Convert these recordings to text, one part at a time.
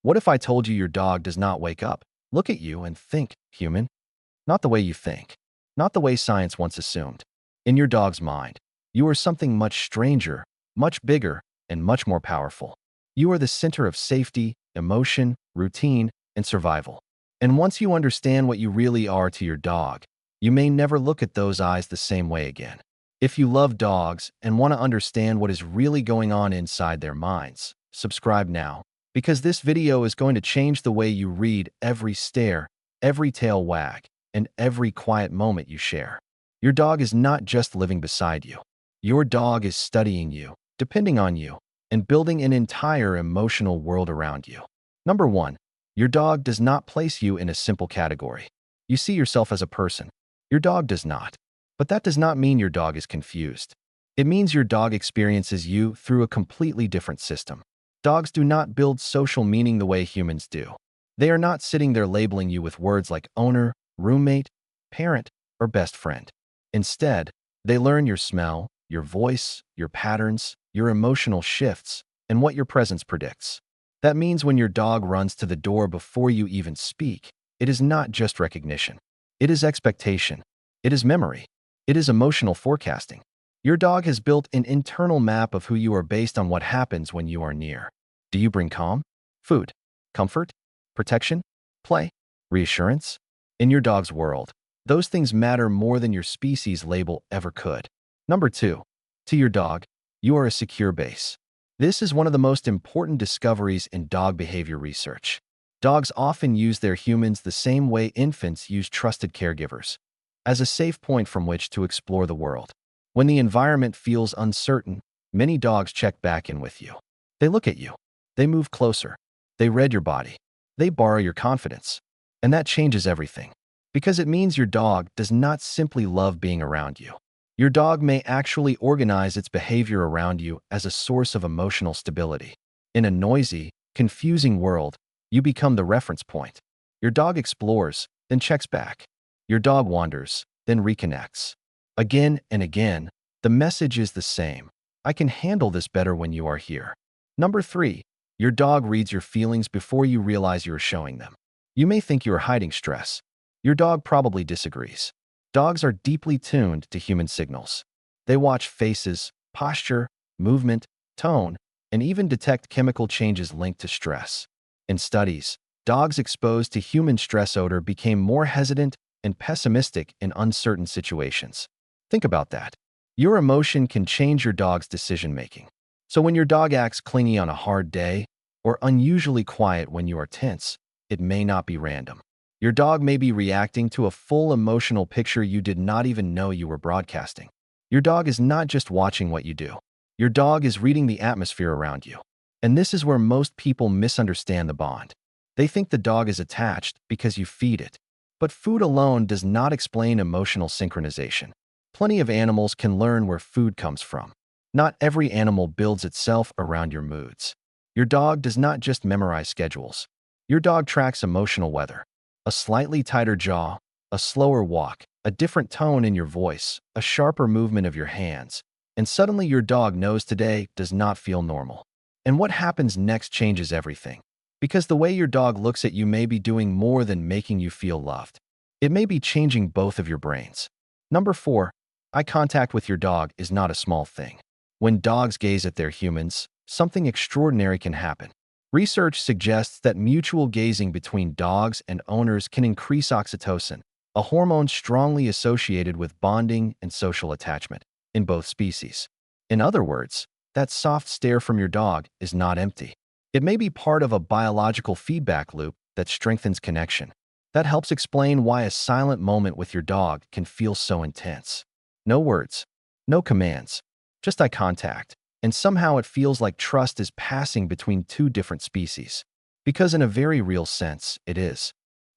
What if I told you your dog does not wake up, look at you, and think human? Not the way you think, not the way science once assumed. In your dog's mind, you are something much stranger, much bigger, and much more powerful. You are the center of safety, emotion, routine, and survival. And once you understand what you really are to your dog, you may never look at those eyes the same way again. If you love dogs and want to understand what is really going on inside their minds, subscribe now, because this video is going to change the way you read every stare, every tail wag, and every quiet moment you share. Your dog is not just living beside you. Your dog is studying you, depending on you, and building an entire emotional world around you. Number 1. Your dog does not place you in a simple category. You see yourself as a person. Your dog does not. But that does not mean your dog is confused. It means your dog experiences you through a completely different system. Dogs do not build social meaning the way humans do. They are not sitting there labeling you with words like owner, roommate, parent, or best friend. Instead, they learn your smell, your voice, your patterns, your emotional shifts, and what your presence predicts. That means when your dog runs to the door before you even speak, it is not just recognition. It is expectation. It is memory. It is emotional forecasting. Your dog has built an internal map of who you are based on what happens when you are near. Do you bring calm, food, comfort, protection, play, reassurance? In your dog's world, those things matter more than your species label ever could. Number 2. To your dog, you are a secure base. This is one of the most important discoveries in dog behavior research. Dogs often use their humans the same way infants use trusted caregivers, as a safe point from which to explore the world. When the environment feels uncertain, many dogs check back in with you. They look at you. They move closer. They read your body. They borrow your confidence. And that changes everything. Because it means your dog does not simply love being around you. Your dog may actually organize its behavior around you as a source of emotional stability. In a noisy, confusing world, you become the reference point. Your dog explores, then checks back. Your dog wanders, then reconnects. Again and again, the message is the same. I can handle this better when you are here. Number 3. Your dog reads your feelings before you realize you are showing them. You may think you are hiding stress. Your dog probably disagrees. Dogs are deeply tuned to human signals. They watch faces, posture, movement, tone, and even detect chemical changes linked to stress. In studies, dogs exposed to human stress odor became more hesitant and pessimistic in uncertain situations. Think about that. Your emotion can change your dog's decision-making. So when your dog acts clingy on a hard day or unusually quiet when you are tense, it may not be random. Your dog may be reacting to a full emotional picture you did not even know you were broadcasting. Your dog is not just watching what you do. Your dog is reading the atmosphere around you. And this is where most people misunderstand the bond. They think the dog is attached because you feed it. But food alone does not explain emotional synchronization. Plenty of animals can learn where food comes from. Not every animal builds itself around your moods. Your dog does not just memorize schedules. Your dog tracks emotional weather. A slightly tighter jaw, a slower walk, a different tone in your voice, a sharper movement of your hands, and suddenly your dog knows today does not feel normal. And what happens next changes everything. Because the way your dog looks at you may be doing more than making you feel loved. It may be changing both of your brains. Number 4. Eye contact with your dog is not a small thing. When dogs gaze at their humans, something extraordinary can happen. Research suggests that mutual gazing between dogs and owners can increase oxytocin, a hormone strongly associated with bonding and social attachment in both species. In other words, that soft stare from your dog is not empty. It may be part of a biological feedback loop that strengthens connection. That helps explain why a silent moment with your dog can feel so intense. No words, no commands, just eye contact. And somehow it feels like trust is passing between two different species. Because in a very real sense, it is.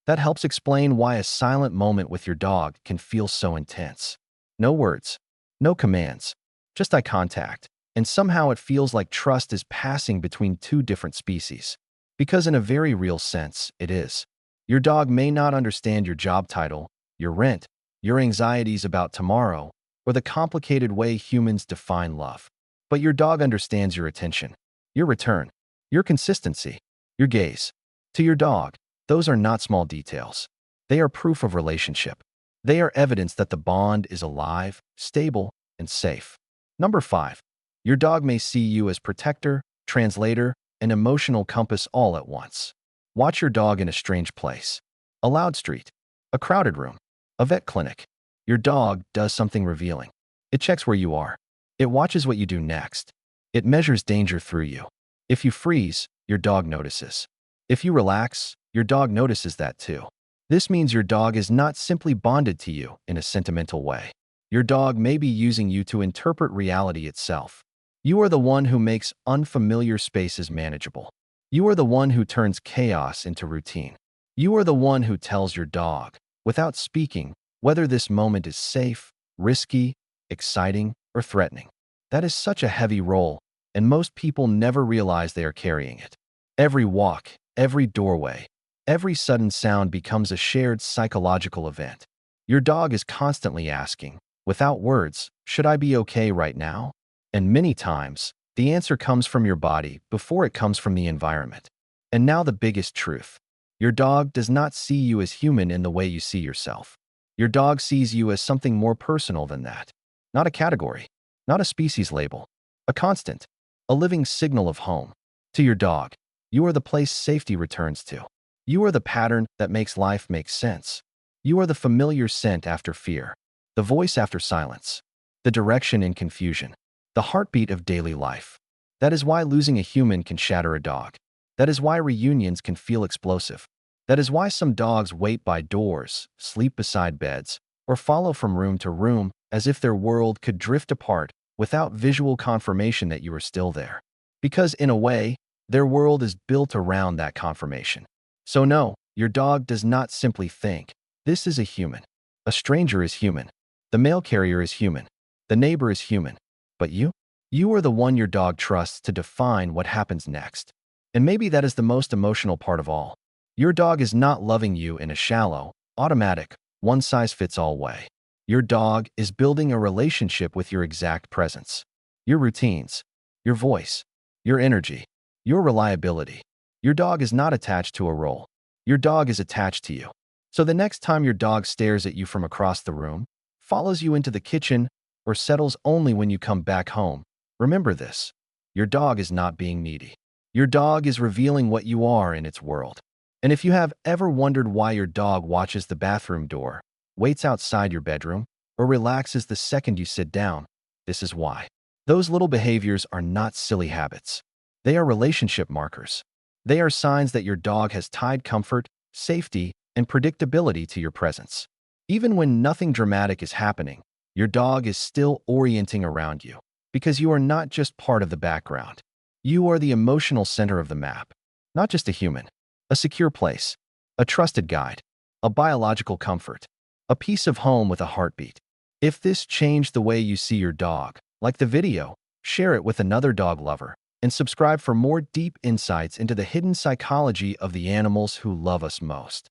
That helps explain why a silent moment with your dog can feel so intense. No words, no commands, just eye contact. And somehow it feels like trust is passing between two different species. Because in a very real sense, it is. Your dog may not understand your job title, your rent, your anxieties about tomorrow, or the complicated way humans define love. But your dog understands your attention, your return, your consistency. Your gaze. To your dog, those are not small details. They are proof of relationship. They are evidence that the bond is alive, stable, and safe. Number 5. Your dog may see you as protector, translator, and emotional compass all at once. Watch your dog in a strange place. A loud street, a crowded room, a vet clinic. Your dog does something revealing. It checks where you are. It watches what you do next. It measures danger through you. If you freeze, your dog notices. If you relax, your dog notices that too. This means your dog is not simply bonded to you in a sentimental way. Your dog may be using you to interpret reality itself. You are the one who makes unfamiliar spaces manageable. You are the one who turns chaos into routine. You are the one who tells your dog, without speaking, whether this moment is safe, risky, exciting, or threatening. That is such a heavy role, and most people never realize they are carrying it. Every walk, every doorway, every sudden sound becomes a shared psychological event. Your dog is constantly asking, without words, should I be okay right now? And many times, the answer comes from your body before it comes from the environment. And now the biggest truth. Your dog does not see you as human in the way you see yourself. Your dog sees you as something more personal than that. Not a category, not a species label, a constant, a living signal of home. To your dog, you are the place safety returns to. You are the pattern that makes life make sense. You are the familiar scent after fear, the voice after silence, the direction in confusion, the heartbeat of daily life. That is why losing a human can shatter a dog. That is why reunions can feel explosive. That is why some dogs wait by doors, sleep beside beds, or follow from room to room as if their world could drift apart without visual confirmation that you are still there. Because in a way, their world is built around that confirmation. So no, your dog does not simply think, this is a human. A stranger is human. The mail carrier is human. The neighbor is human. But you? You are the one your dog trusts to define what happens next. And maybe that is the most emotional part of all. Your dog is not loving you in a shallow, automatic, one-size-fits-all way. Your dog is building a relationship with your exact presence. Your routines, your voice, your energy, your reliability. Your dog is not attached to a role. Your dog is attached to you. So the next time your dog stares at you from across the room, follows you into the kitchen, or settles only when you come back home, remember this. Your dog is not being needy. Your dog is revealing what you are in its world. And if you have ever wondered why your dog watches the bathroom door, waits outside your bedroom, or relaxes the second you sit down, this is why. Those little behaviors are not silly habits. They are relationship markers. They are signs that your dog has tied comfort, safety, and predictability to your presence. Even when nothing dramatic is happening, your dog is still orienting around you, because you are not just part of the background. You are the emotional center of the map. Not just a human, a secure place, a trusted guide, a biological comfort, a piece of home with a heartbeat. If this changed the way you see your dog, like the video, share it with another dog lover, and subscribe for more deep insights into the hidden psychology of the animals who love us most.